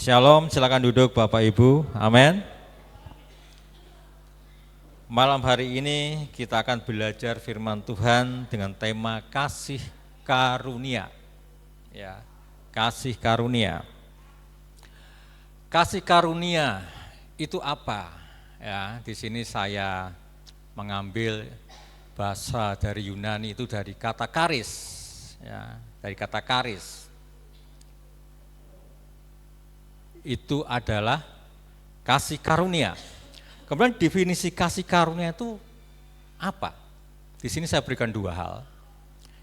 Shalom, silakan duduk Bapak Ibu. Amin. Malam hari ini kita akan belajar firman Tuhan dengan tema kasih karunia. Ya, kasih karunia. Kasih karunia itu apa? Ya, di sini saya mengambil bahasa dari Yunani itu dari kata karis. Ya, dari kata karis. Itu adalah kasih karunia. Kemudian definisi kasih karunia itu apa? Di sini saya berikan dua hal.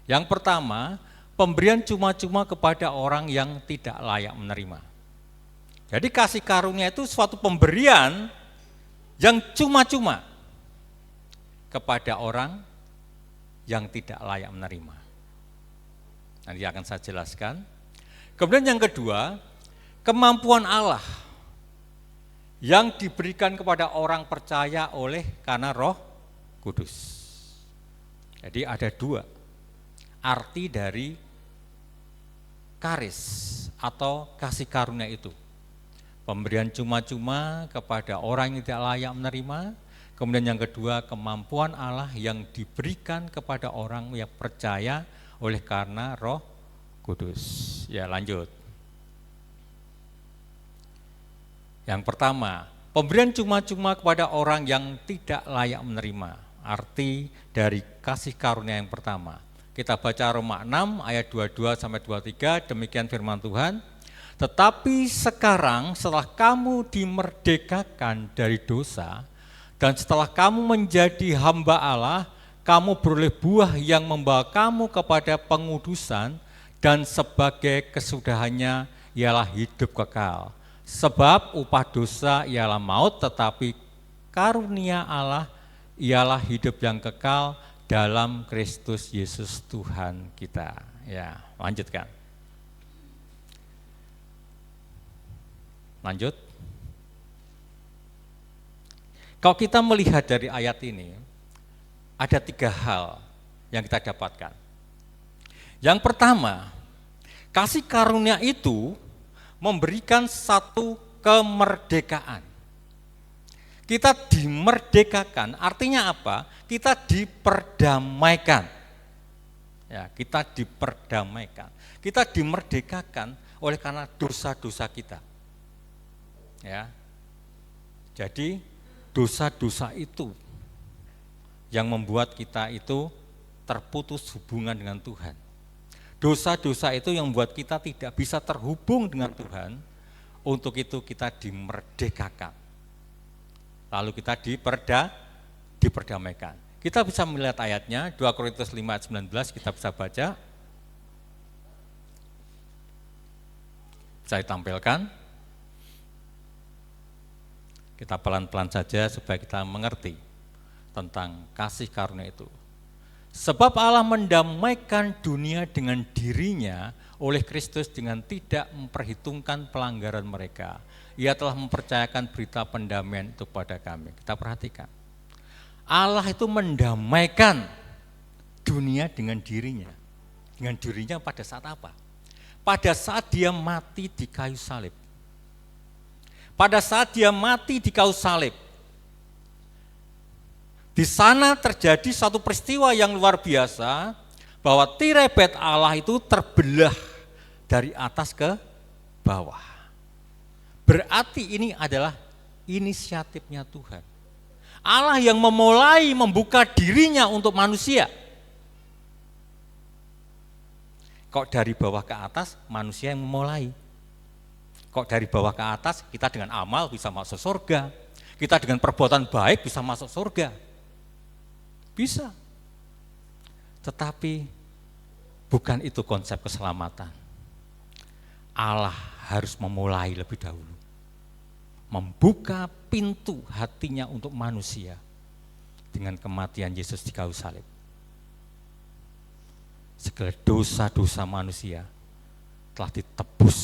Yang pertama, pemberian cuma-cuma kepada orang yang tidak layak menerima. Jadi kasih karunia itu suatu pemberian yang cuma-cuma kepada orang yang tidak layak menerima. Nanti akan saya jelaskan. Kemudian yang kedua, kemampuan Allah yang diberikan kepada orang percaya oleh karena Roh Kudus. Jadi ada dua arti dari karis atau kasih karunia itu. Pemberian cuma-cuma kepada orang yang tidak layak menerima. Kemudian yang kedua, kemampuan Allah yang diberikan kepada orang yang percaya oleh karena Roh Kudus. Ya, lanjut. Yang pertama, pemberian cuma-cuma kepada orang yang tidak layak menerima. Arti dari kasih karunia yang pertama. Kita baca Roma 6 ayat 22 sampai 23, demikian firman Tuhan. Tetapi sekarang setelah kamu dimerdekakan dari dosa dan setelah kamu menjadi hamba Allah, kamu beroleh buah yang membawa kamu kepada pengudusan dan sebagai kesudahannya ialah hidup kekal. Sebab upah dosa ialah maut, tetapi karunia Allah ialah hidup yang kekal dalam Kristus Yesus Tuhan kita. Ya, lanjutkan. Lanjut. Kalau kita melihat dari ayat ini, ada tiga hal yang kita dapatkan. Yang pertama, kasih karunia itu memberikan satu kemerdekaan. Kita dimerdekakan, artinya apa? Kita diperdamaikan. Ya, kita diperdamaikan. Kita dimerdekakan oleh karena dosa-dosa kita. Ya. Jadi dosa-dosa itu yang membuat kita itu terputus hubungan dengan Tuhan. Dosa-dosa itu yang membuat kita tidak bisa terhubung dengan Tuhan. Untuk itu kita dimerdekakan. Lalu kita diperdamaikan. Kita bisa melihat ayatnya, 2 Korintus 5 ayat 19, kita bisa baca. Saya tampilkan. Kita pelan-pelan saja supaya kita mengerti tentang kasih karunia itu. Sebab Allah mendamaikan dunia dengan dirinya oleh Kristus dengan tidak memperhitungkan pelanggaran mereka. Ia telah mempercayakan berita pendamaian itu kepada kami. Kita perhatikan. Allah itu mendamaikan dunia dengan dirinya. Dengan dirinya pada saat apa? Pada saat dia mati di kayu salib. Pada saat dia mati di kayu salib. Di sana terjadi satu peristiwa yang luar biasa, bahwa tirai bait Allah itu terbelah dari atas ke bawah. Berarti ini adalah inisiatifnya Tuhan. Allah yang memulai membuka dirinya untuk manusia. Kok dari bawah ke atas manusia yang memulai. Kok dari bawah ke atas kita dengan amal bisa masuk surga. Kita dengan perbuatan baik bisa masuk surga. Bisa. Tetapi bukan itu konsep keselamatan. Allah harus memulai lebih dahulu. Membuka pintu hatinya untuk manusia dengan kematian Yesus di kayu salib. Segala dosa-dosa manusia telah ditebus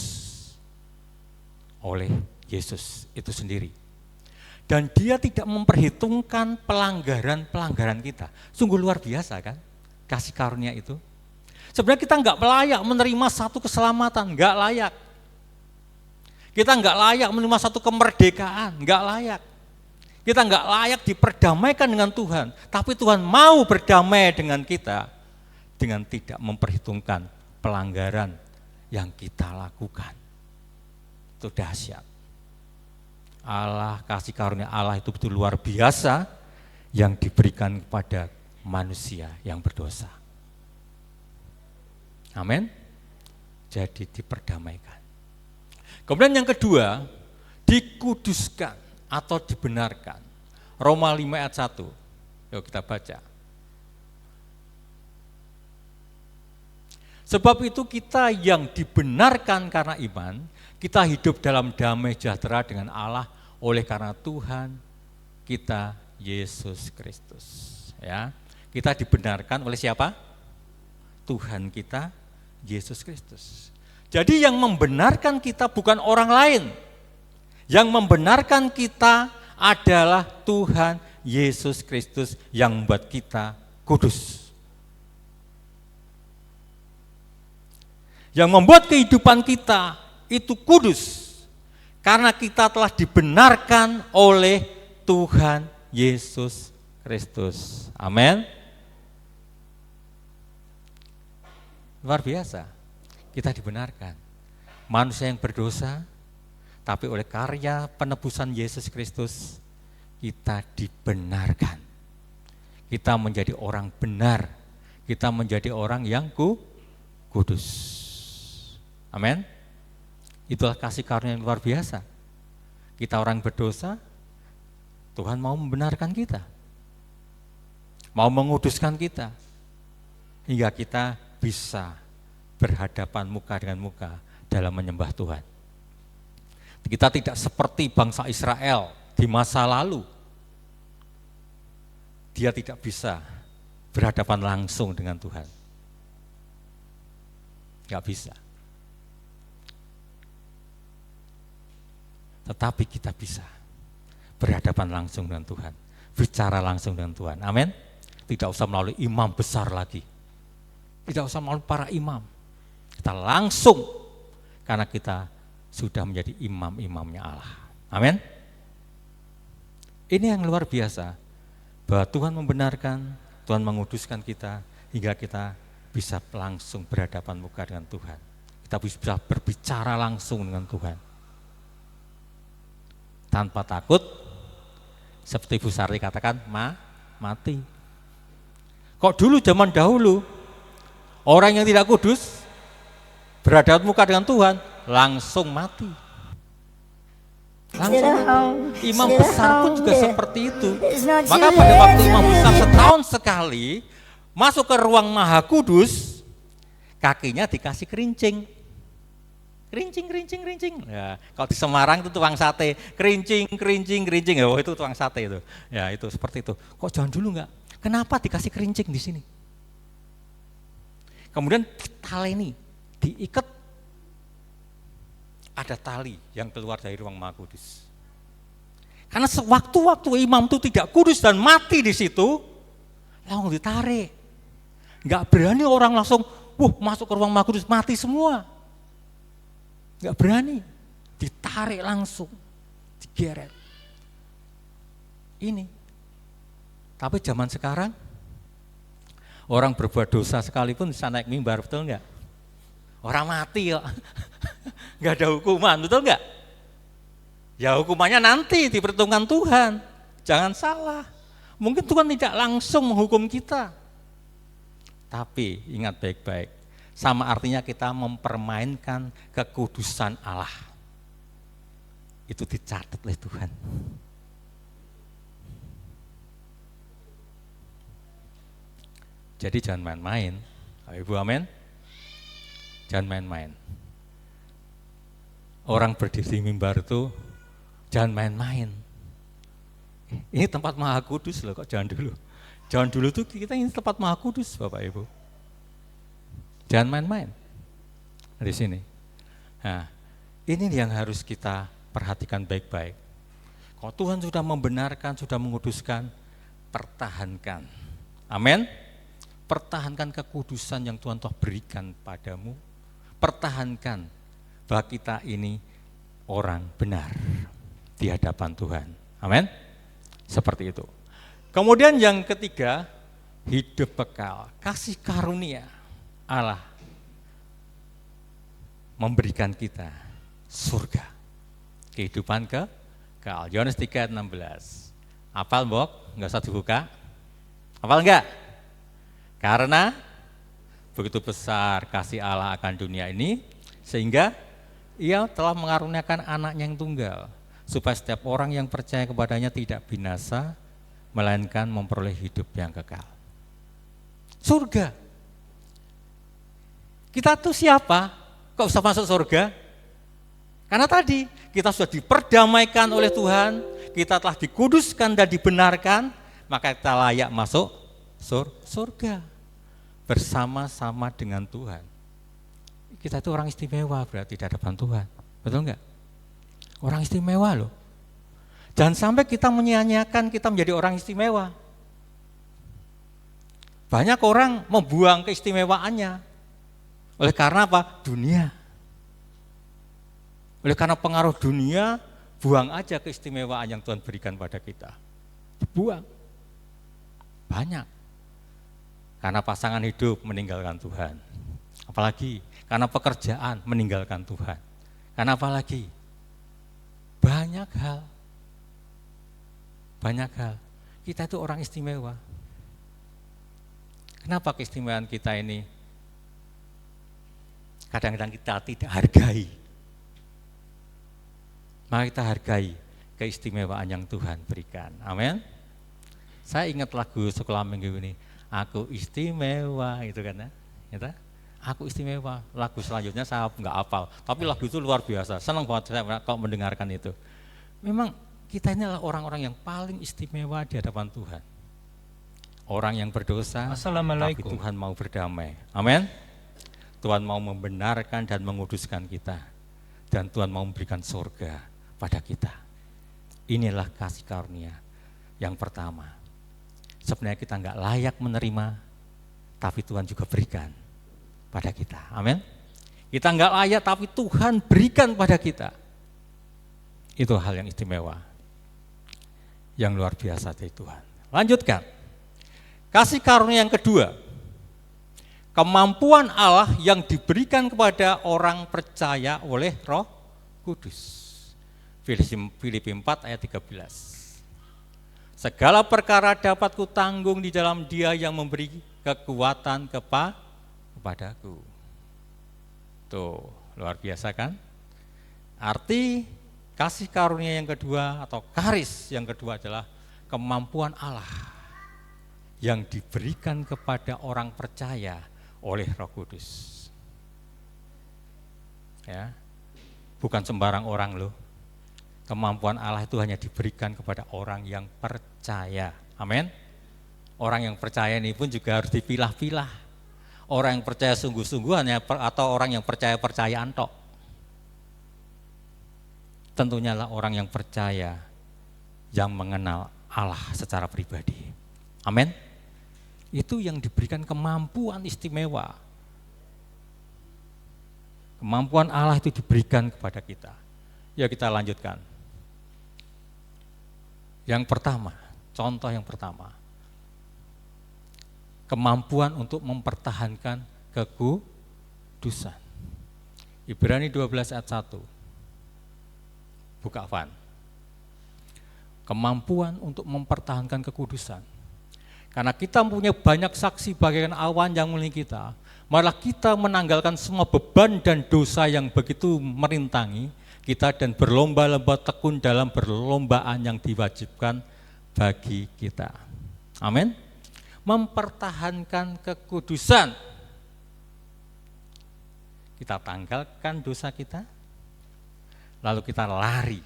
oleh Yesus itu sendiri. Dan dia tidak memperhitungkan pelanggaran-pelanggaran kita. Sungguh luar biasa kan, kasih karunia itu. Sebenarnya kita nggak layak menerima satu keselamatan, nggak layak. Kita nggak layak menerima satu kemerdekaan, nggak layak. Kita nggak layak diperdamaikan dengan Tuhan, tapi Tuhan mau berdamai dengan kita dengan tidak memperhitungkan pelanggaran yang kita lakukan. Itu dahsyat. Allah, kasih karunia Allah itu betul luar biasa yang diberikan kepada manusia yang berdosa. Amin. Jadi diperdamaikan. Kemudian yang kedua, dikuduskan atau dibenarkan. Roma 5 ayat 1. Yuk kita baca. Sebab itu kita yang dibenarkan karena iman, kita hidup dalam damai sejahtera dengan Allah oleh karena Tuhan kita Yesus Kristus. Ya, kita dibenarkan oleh siapa? Tuhan kita Yesus Kristus. Jadi yang membenarkan kita bukan orang lain. Yang membenarkan kita adalah Tuhan Yesus Kristus yang membuat kita kudus. Yang membuat kehidupan kita itu kudus karena kita telah dibenarkan oleh Tuhan Yesus Kristus. Amin. Luar biasa. Kita dibenarkan. Manusia yang berdosa, tapi oleh karya penebusan Yesus Kristus, kita dibenarkan. Kita menjadi orang benar. Kita menjadi orang yang kudus. Amin. Itulah kasih karunia yang luar biasa. Kita orang berdosa, Tuhan mau membenarkan kita. Mau menguduskan kita. Hingga kita bisa berhadapan muka dengan muka dalam menyembah Tuhan. Kita tidak seperti bangsa Israel di masa lalu. Dia tidak bisa berhadapan langsung dengan Tuhan. Enggak bisa. Tetapi kita bisa berhadapan langsung dengan Tuhan. Bicara langsung dengan Tuhan. Amin. Tidak usah melalui imam besar lagi. Tidak usah melalui para imam. Kita langsung, karena kita sudah menjadi imam-imamnya Allah. Amin. Ini yang luar biasa, bahwa Tuhan membenarkan, Tuhan menguduskan kita, hingga kita bisa langsung berhadapan muka dengan Tuhan. Kita bisa berbicara langsung dengan Tuhan. Tanpa takut, seperti Bu Sarti katakan, mati. Kok dulu zaman dahulu, orang yang tidak kudus, berhadapan muka dengan Tuhan, langsung mati. Langsung. Imam besar pun juga seperti itu. Maka pada waktu imam besar setahun sekali masuk ke ruang Maha Kudus, kakinya dikasih kerincing. Kerincing. Ya, kalau di Semarang itu tukang sate, kerincing. Oh, itu tukang sate itu. Ya, itu seperti itu. Kok jangan dulu enggak? Kenapa dikasih kerincing di sini? Kemudian ditaleni, diikat, ada tali yang keluar dari ruang Maha Kudus. Karena sewaktu-waktu imam itu tidak kudus dan mati di situ, langsung ditarik. Enggak berani orang langsung, masuk ke ruang Maha Kudus, mati semua. Enggak berani, ditarik langsung, digeret. Ini. Tapi zaman sekarang, orang berbuat dosa sekalipun bisa naik mimbar, betul enggak? Orang mati kok, enggak ada hukuman, betul enggak? Ya hukumannya nanti diperhitungkan Tuhan, jangan salah. Mungkin Tuhan tidak langsung menghukum kita. Tapi ingat baik-baik, sama artinya kita mempermainkan kekudusan Allah. Itu dicatat oleh Tuhan. Jadi jangan main-main, Ibu, amin. Jangan main-main. Orang berdiri di mimbar itu jangan main-main. Ini tempat Maha Kudus loh, kok jangan dulu. Jangan dulu tuh kita ini tempat Maha Kudus, Bapak Ibu. Jangan main-main di sini. Nah, ini yang harus kita perhatikan baik-baik. Kalau Tuhan sudah membenarkan, sudah menguduskan, pertahankan. Amin. Pertahankan kekudusan yang Tuhan telah berikan padamu. Pertahankan bahwa kita ini orang benar di hadapan Tuhan. Amin. Seperti itu. Kemudian yang ketiga, hidup kekal. Kasih karunia Allah memberikan kita surga. Kehidupan kekal. Yohanes 3:16. Hafal, Mbok? Enggak usah dibuka. Hafal enggak? Karena begitu besar kasih Allah akan dunia ini, sehingga Ia telah mengaruniakan anaknya yang tunggal, supaya setiap orang yang percaya kepadanya tidak binasa, melainkan memperoleh hidup yang kekal. Surga. Kita tuh siapa? Kok bisa masuk surga? Karena tadi kita sudah diperdamaikan oleh Tuhan, kita telah dikuduskan dan dibenarkan, maka kita layak masuk surga bersama-sama dengan Tuhan. Kita itu orang istimewa berarti di hadapan Tuhan, betul enggak? Orang istimewa loh. Jangan sampai kita menyia-nyiakan kita menjadi orang istimewa. Banyak orang membuang keistimewaannya. Oleh karena apa? Dunia. Oleh karena pengaruh dunia, buang aja keistimewaan yang Tuhan berikan pada kita. Dibuang. Banyak. Karena pasangan hidup meninggalkan Tuhan. Apalagi karena pekerjaan meninggalkan Tuhan. Karena apalagi? Banyak hal. Banyak hal. Kita itu orang istimewa. Kenapa keistimewaan kita ini kadang-kadang kita tidak hargai? Mari kita hargai keistimewaan yang Tuhan berikan. Amin. Saya ingat lagu sekolah minggu ini, aku istimewa, itu kan ya. Aku istimewa. Lagu selanjutnya saya nggak hafal, tapi lagu itu luar biasa. Senang banget saya kalau mendengarkan itu. Memang kita ini adalah orang-orang yang paling istimewa di hadapan Tuhan. Orang yang berdosa, tapi Tuhan mau berdamai. Amin. Tuhan mau membenarkan dan menguduskan kita, dan Tuhan mau memberikan surga pada kita. Inilah kasih karunia yang pertama. Sebenarnya kita nggak layak menerima, tapi Tuhan juga berikan pada kita. Amin. Kita nggak layak, tapi Tuhan berikan pada kita. Itu hal yang istimewa, yang luar biasa dari Tuhan. Lanjutkan. Kasih karunia yang kedua, kemampuan Allah yang diberikan kepada orang percaya oleh Roh Kudus. Filipi 4 ayat 13. Segala perkara dapat kutanggung di dalam Dia yang memberi kekuatan kepadaku. Tuh, luar biasa kan? Arti kasih karunia yang kedua atau karis yang kedua adalah kemampuan Allah yang diberikan kepada orang percaya oleh Roh Kudus. Ya. Bukan sembarang orang loh. Kemampuan Allah itu hanya diberikan kepada orang yang percaya. Amin. Orang yang percaya ini pun juga harus dipilah-pilah. Orang yang percaya sungguh-sungguh atau orang yang percaya-percayaan tok. Tentunya lah orang yang percaya yang mengenal Allah secara pribadi. Amin. Itu yang diberikan kemampuan istimewa. Kemampuan Allah itu diberikan kepada kita. Ya, kita lanjutkan. Yang pertama, contoh yang pertama, kemampuan untuk mempertahankan kekudusan. Ibrani 12 ayat 1. Buka Van. Kemampuan untuk mempertahankan kekudusan. Karena kita punya banyak saksi bagaikan awan yang meliputi kita, malah kita menanggalkan semua beban dan dosa yang begitu merintangi kita dan berlomba-lomba tekun dalam perlombaan yang diwajibkan bagi kita. Amin. Mempertahankan kekudusan. Kita tanggalkan dosa kita, lalu kita lari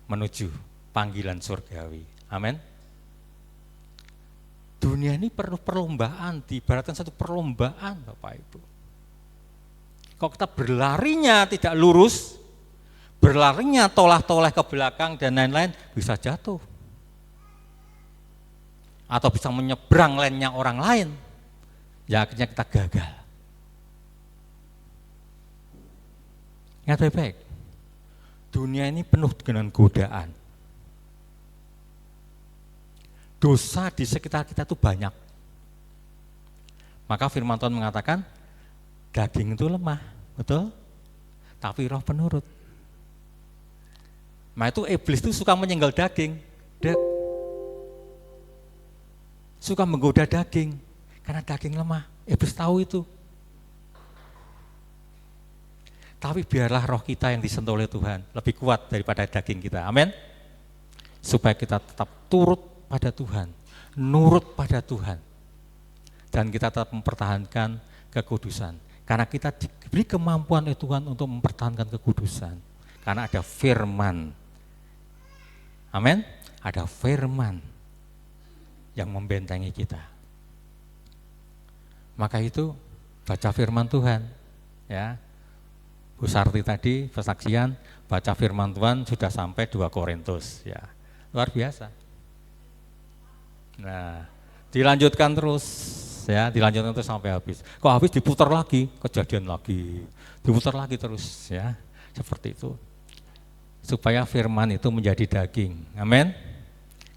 menuju panggilan surgawi. Amin. Dunia ini perlu perlombaan, diibaratkan satu perlombaan Bapak Ibu. Kalau kita berlarinya tidak lurus, berlarinya tolah-tolah ke belakang dan lain-lain, bisa jatuh. Atau bisa menyeberang lainnya orang lain, ya akhirnya kita gagal. Ingat baik-baik. Dunia ini penuh dengan godaan. Dosa di sekitar kita itu banyak. Maka firman Tuhan mengatakan, daging itu lemah, betul? Tapi roh penurut. Nah itu iblis itu suka menyenggol daging. Suka menggoda daging. Karena daging lemah. Iblis tahu itu. Tapi biarlah roh kita yang disentuh oleh Tuhan lebih kuat daripada daging kita. Amin. Supaya kita tetap turut pada Tuhan, nurut pada Tuhan. Dan kita tetap mempertahankan kekudusan. Karena kita diberi kemampuan oleh Tuhan untuk mempertahankan kekudusan. Karena ada firman. Amin. Ada firman yang membentengi kita. Maka itu baca firman Tuhan, ya. Bu Sarti tadi persaksian baca firman Tuhan sudah sampai 2 Korintus, ya. Luar biasa. Nah, dilanjutkan terus, ya, dilanjutkan terus sampai habis. Kok habis diputar lagi, kejadian lagi, diputar lagi terus, ya, seperti itu. Supaya firman itu menjadi daging, amin.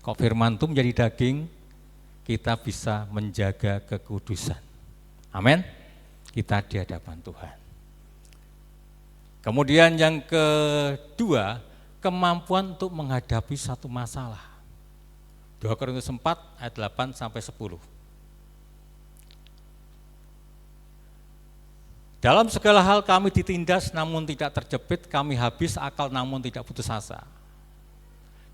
Kok firman itu menjadi daging, kita bisa menjaga kekudusan, amin. Kita di hadapan Tuhan. Kemudian yang kedua, kemampuan untuk menghadapi satu masalah. 2 Korintus 4 ayat 8 sampai 10. Dalam segala hal kami ditindas namun tidak terjepit, kami habis akal namun tidak putus asa.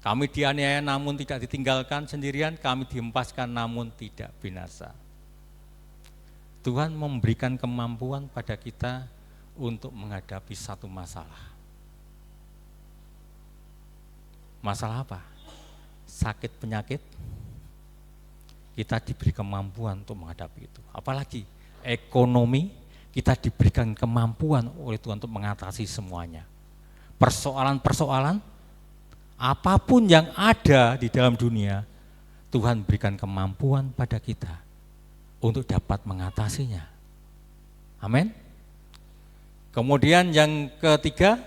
Kami dianiaya namun tidak ditinggalkan sendirian, kami dihempaskan namun tidak binasa. Tuhan memberikan kemampuan pada kita untuk menghadapi satu masalah. Masalah apa? Sakit penyakit, kita diberi kemampuan untuk menghadapi itu. Apalagi ekonomi, kita diberikan kemampuan oleh Tuhan untuk mengatasi semuanya. Persoalan-persoalan, apapun yang ada di dalam dunia, Tuhan berikan kemampuan pada kita untuk dapat mengatasinya. Amin. Kemudian yang ketiga,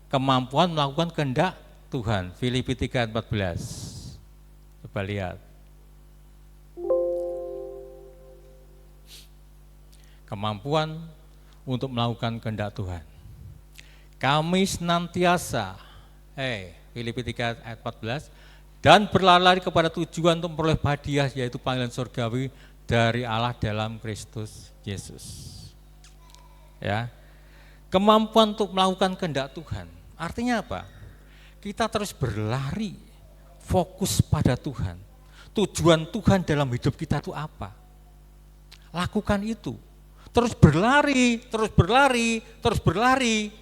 kemampuan melakukan kehendak Tuhan. Filipi 3 ayat 14. Coba lihat. Kemampuan untuk melakukan kehendak Tuhan. Kami senantiasa, Filipi 3 ayat 14, dan berlari kepada tujuan untuk memperoleh hadiah, yaitu panggilan surgawi dari Allah dalam Kristus Yesus. Ya. Kemampuan untuk melakukan kehendak Tuhan, artinya apa? Kita terus berlari, fokus pada Tuhan. Tujuan Tuhan dalam hidup kita itu apa? Lakukan itu. Terus berlari, terus berlari, terus berlari.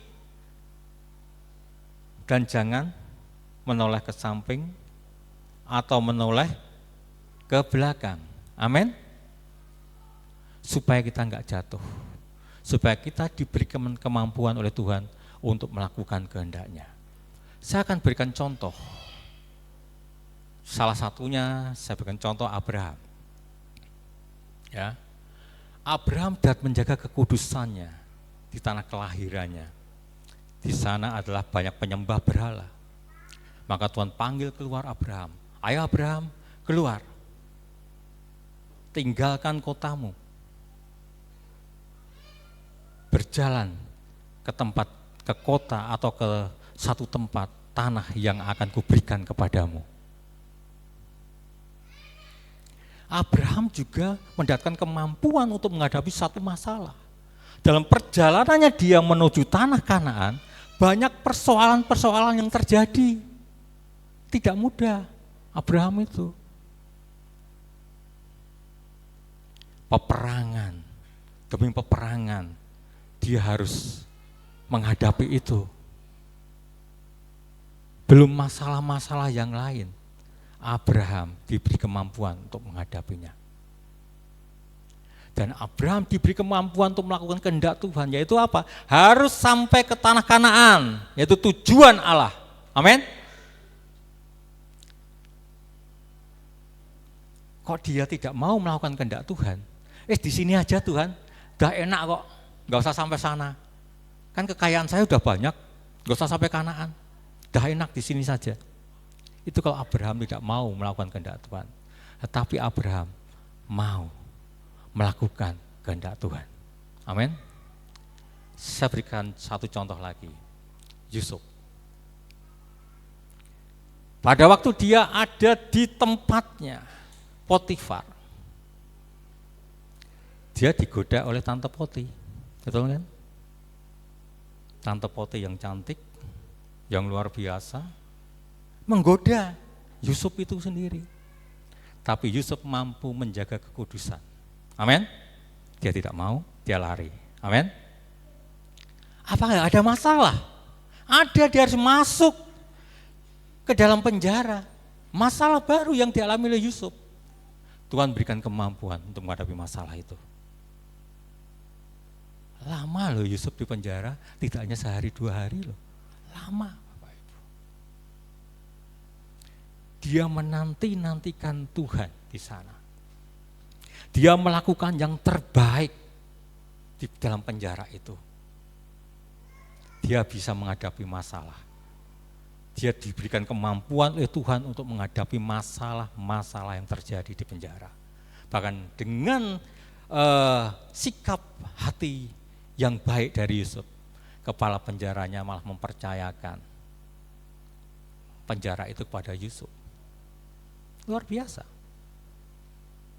Dan jangan menoleh ke samping atau menoleh ke belakang. Amin. Supaya kita enggak jatuh. Supaya kita diberi kemampuan oleh Tuhan untuk melakukan kehendak-Nya. Saya akan berikan contoh. Salah satunya saya berikan contoh Abraham. Ya. Abraham dapat menjaga kekudusannya di tanah kelahirannya. Di sana adalah banyak penyembah berhala. Maka Tuhan panggil keluar Abraham. Ayo Abraham, keluar. Tinggalkan kotamu. Berjalan ke kota atau ke satu tempat tanah yang akan kuberikan kepadamu. Abraham juga mendapatkan kemampuan untuk menghadapi satu masalah. Dalam perjalanannya dia menuju tanah Kanaan, banyak persoalan-persoalan yang terjadi. Tidak mudah Abraham itu. Peperangan, demi peperangan, dia harus menghadapi itu. Belum masalah-masalah yang lain. Abraham diberi kemampuan untuk menghadapinya. Dan Abraham diberi kemampuan untuk melakukan kehendak Tuhan, yaitu apa? Harus sampai ke tanah Kanaan, yaitu tujuan Allah. Amin. Kok dia tidak mau melakukan kehendak Tuhan? Di sini aja Tuhan, udah enak kok, nggak usah sampai sana. Kan kekayaan saya udah banyak, gak usah sampai Kanaan, udah enak di sini saja. Itu kalau Abraham tidak mau melakukan kehendak Tuhan. Tetapi Abraham mau melakukan kehendak Tuhan. Amin. Saya berikan satu contoh lagi. Yusuf. Pada waktu dia ada di tempatnya Potifar, dia digoda oleh Tante Poti, betul kan? Tante Poti yang cantik, yang luar biasa, menggoda Yusuf itu sendiri. Tapi Yusuf mampu menjaga kekudusan. Amin. Dia tidak mau, dia lari. Amin. Apakah ada masalah? Ada, dia harus masuk ke dalam penjara. Masalah baru yang dialami oleh Yusuf. Tuhan berikan kemampuan untuk menghadapi masalah itu. Lama loh Yusuf di penjara, tidak hanya sehari 2 hari loh. Lama. Dia menanti-nantikan Tuhan di sana. Dia melakukan yang terbaik di dalam penjara itu. Dia bisa menghadapi masalah. Dia diberikan kemampuan oleh Tuhan untuk menghadapi masalah-masalah yang terjadi di penjara. Bahkan dengan sikap hati yang baik dari Yusuf, kepala penjaranya malah mempercayakan penjara itu kepada Yusuf. Luar biasa.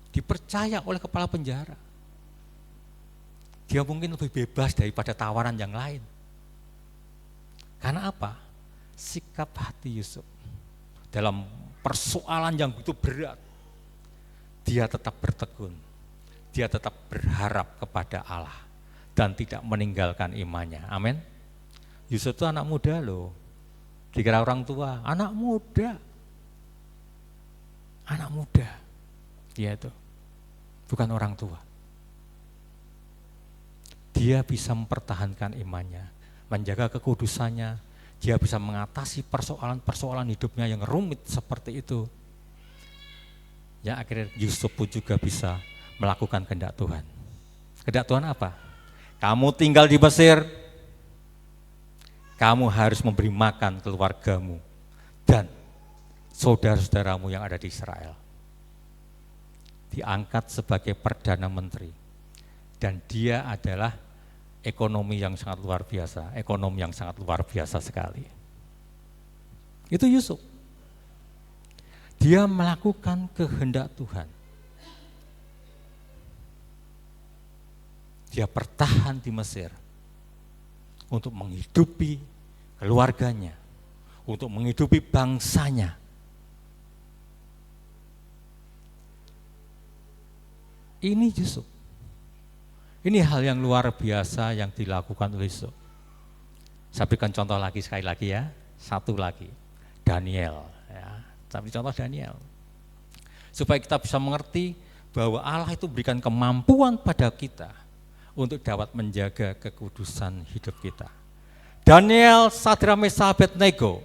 Dipercaya oleh kepala penjara. Dia mungkin lebih bebas daripada tawaran yang lain. Karena apa? Sikap hati Yusuf dalam persoalan yang begitu berat, dia tetap bertekun, dia tetap berharap kepada Allah dan tidak meninggalkan imannya. Amin. Yusuf itu anak muda loh, dikira orang tua, anak muda, dia itu bukan orang tua. Dia bisa mempertahankan imannya, menjaga kekudusannya, dia bisa mengatasi persoalan-persoalan hidupnya yang rumit seperti itu. Ya akhirnya Yusuf pun juga bisa melakukan kehendak Tuhan. Kehendak Tuhan apa? Kamu tinggal di Mesir, kamu harus memberi makan keluargamu dan saudara-saudaramu yang ada di Israel. Diangkat sebagai Perdana Menteri dan dia adalah ekonomi yang sangat luar biasa sekali. Itu Yusuf. Dia melakukan kehendak Tuhan. Dia bertahan di Mesir untuk menghidupi keluarganya, untuk menghidupi bangsanya. Ini Yusuf. Ini hal yang luar biasa yang dilakukan oleh Yusuf. Saya berikan contoh lagi sekali lagi ya, satu lagi, Daniel. Ya, tapi contoh Daniel, supaya kita bisa mengerti bahwa Allah itu berikan kemampuan pada kita untuk dapat menjaga kekudusan hidup kita. Daniel, Sadrak, Meshach, Abednego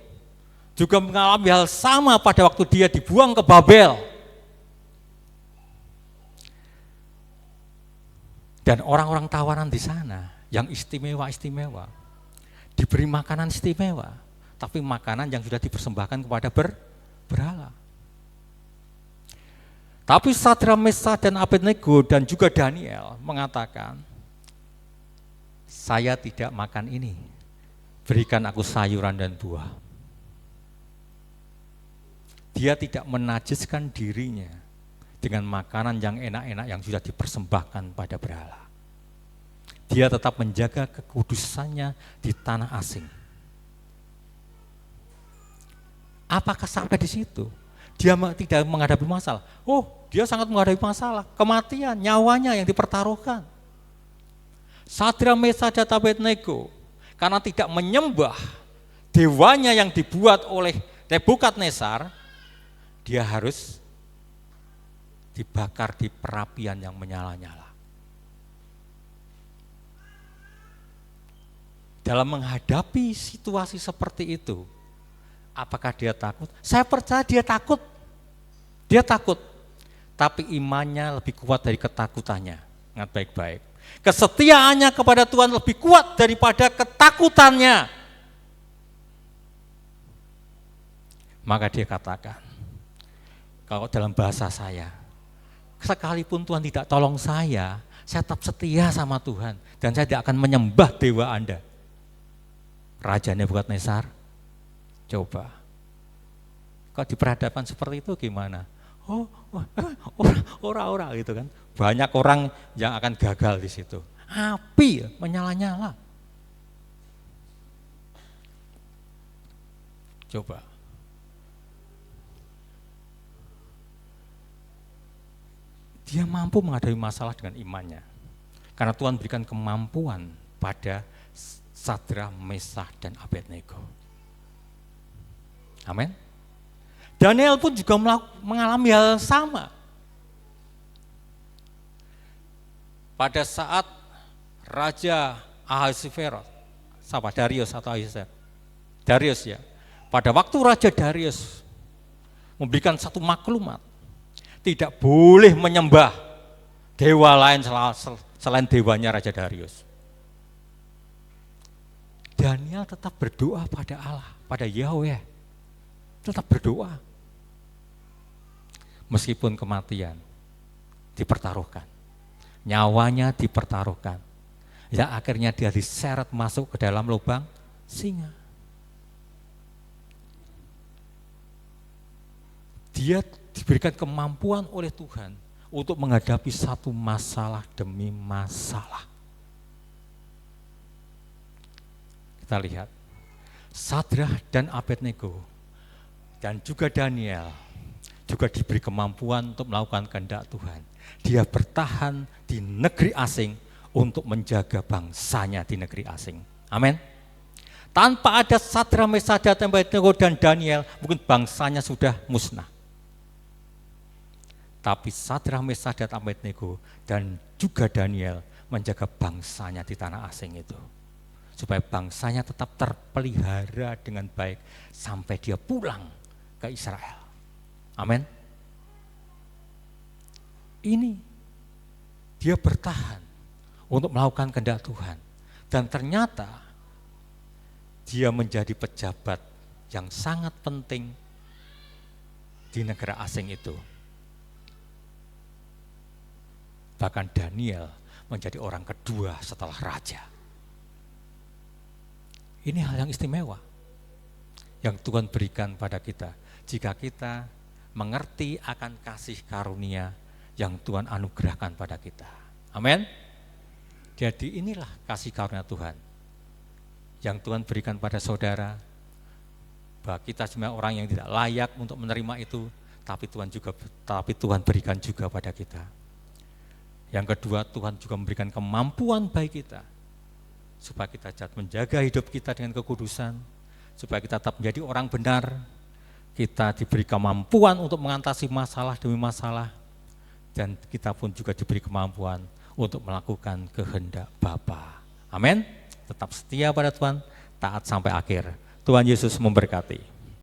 juga mengalami hal sama pada waktu dia dibuang ke Babel. Dan orang-orang tawanan di sana yang istimewa-istimewa, diberi makanan istimewa, tapi makanan yang sudah dipersembahkan kepada berhala. Tapi Sadrak, Meshach, dan Abednego dan juga Daniel mengatakan, saya tidak makan ini, berikan aku sayuran dan buah. Dia tidak menajiskan dirinya dengan makanan yang enak-enak yang sudah dipersembahkan pada berhala. Dia tetap menjaga kekudusannya di tanah asing. Apakah sampai di situ? Dia tidak menghadapi masalah. Oh, dia sangat menghadapi masalah, kematian, nyawanya yang dipertaruhkan. Sadrak, Meshach, dan Abednego karena tidak menyembah dewanya yang dibuat oleh Nebukadnezar, dia harus dibakar di perapian yang menyala-nyala. Dalam menghadapi situasi seperti itu, apakah dia takut? Saya percaya dia takut. Dia takut, tapi imannya lebih kuat dari ketakutannya. Ingat baik-baik. Kesetiaannya kepada Tuhan lebih kuat daripada ketakutannya. Maka dia katakan, kalau dalam bahasa saya, sekalipun Tuhan tidak tolong saya tetap setia sama Tuhan dan saya tidak akan menyembah dewa Anda. Raja Nebukadnezar, coba. Kalau diperhadapkan seperti itu gimana? Ora gitu kan. Banyak orang yang akan gagal di situ. Api menyala-nyala. Coba. Dia mampu menghadapi masalah dengan imannya. Karena Tuhan berikan kemampuan pada Sadrak, Meshach, dan Abednego. Amin. Daniel pun juga mengalami hal yang sama. Pada saat Raja Ahasveros, Darius atau Ahasuerus, Darius ya. Pada waktu Raja Darius memberikan satu maklumat, tidak boleh menyembah dewa lain selain dewanya Raja Darius. Daniel tetap berdoa pada Allah, pada Yahweh, tetap berdoa. Meskipun kematian dipertaruhkan, nyawanya dipertaruhkan, ya akhirnya dia diseret masuk ke dalam lubang singa. Dia diberikan kemampuan oleh Tuhan untuk menghadapi satu masalah demi masalah. Kita lihat, Sadrak dan Abednego dan juga Daniel juga diberi kemampuan untuk melakukan kehendak Tuhan. Dia bertahan di negeri asing untuk menjaga bangsanya di negeri asing. Amin. Tanpa ada Sadrak, Meshach, Abednego dan Daniel, mungkin bangsanya sudah musnah. Tapi Sadrak, Meshach, dan Abednego dan juga Daniel menjaga bangsanya di tanah asing itu, supaya bangsanya tetap terpelihara dengan baik sampai dia pulang ke Israel. Amin. Ini dia bertahan untuk melakukan kehendak Tuhan, dan ternyata dia menjadi pejabat yang sangat penting di negara asing itu. Bahkan Daniel menjadi orang kedua setelah raja. Ini hal yang istimewa yang Tuhan berikan pada kita jika kita mengerti akan kasih karunia yang Tuhan anugerahkan pada kita. Amin. Jadi inilah kasih karunia Tuhan yang Tuhan berikan pada saudara, bahwa kita semua orang yang tidak layak untuk menerima itu, tapi Tuhan berikan juga pada kita. Yang kedua, Tuhan juga memberikan kemampuan bagi kita supaya kita menjaga hidup kita dengan kekudusan, supaya kita tetap menjadi orang benar. Kita diberi kemampuan untuk mengatasi masalah demi masalah, dan kita pun juga diberi kemampuan untuk melakukan kehendak Bapa. Amin. Tetap setia pada Tuhan, taat sampai akhir. Tuhan Yesus memberkati.